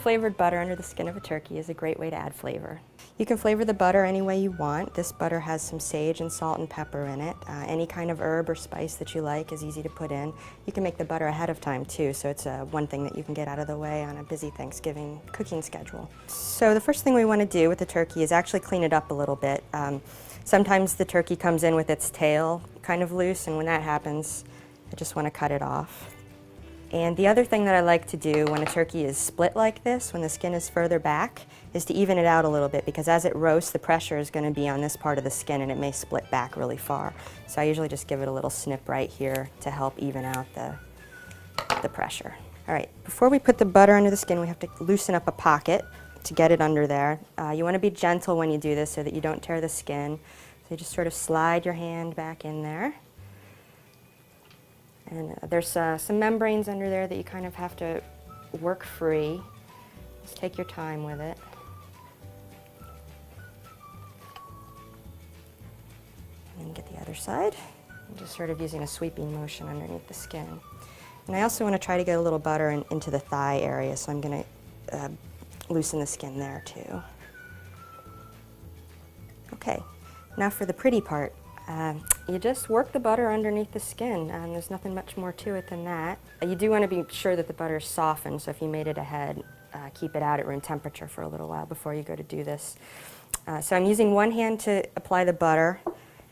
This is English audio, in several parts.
flavored butter under the skin of a turkey is a great way to add flavor. You can flavor the butter any way you want. This butter has some sage and salt and pepper in it. Any kind of herb or spice that you like is easy to put in. You can make the butter ahead of time too, so it's one thing that you can get out of the way on a busy Thanksgiving cooking schedule. So the first thing we want to do with the turkey is actually clean it up a little bit. Sometimes the turkey comes in with its tail kind of loose, and when that happens, I just want to cut it off. And the other thing that I like to do when a turkey is split like this, when the skin is further back, is to even it out a little bit, because as it roasts, the pressure is going to be on this part of the skin and it may split back really far. So I usually just give it a little snip right here to help even out the pressure. All right, before we put the butter under the skin, we have to loosen up a pocket to get it under there. You want to be gentle when you do this so that you don't tear the skin. So you just sort of slide your hand back in there. And there's some membranes under there that you kind of have to work free. Just take your time with it. And then get the other side. I'm just sort of using a sweeping motion underneath the skin. And I also want to try to get a little butter into the thigh area, so I'm going to loosen the skin there too. Okay, now for the pretty part. You just work the butter underneath the skin, and there's nothing much more to it than that. You do want to be sure that the butter is softened, so if you made it ahead, keep it out at room temperature for a little while before you go to do this. So I'm using one hand to apply the butter,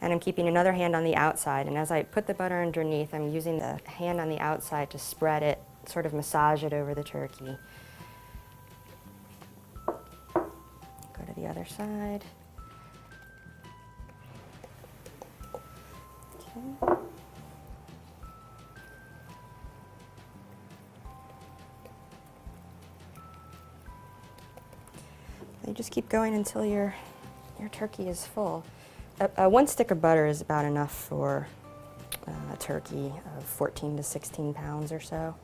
and I'm keeping another hand on the outside, and as I put the butter underneath, I'm using the hand on the outside to spread it, sort of massage it over the turkey. Go to the other side. You just keep going until your turkey is full. One stick of butter is about enough for a turkey of 14 to 16 pounds or so.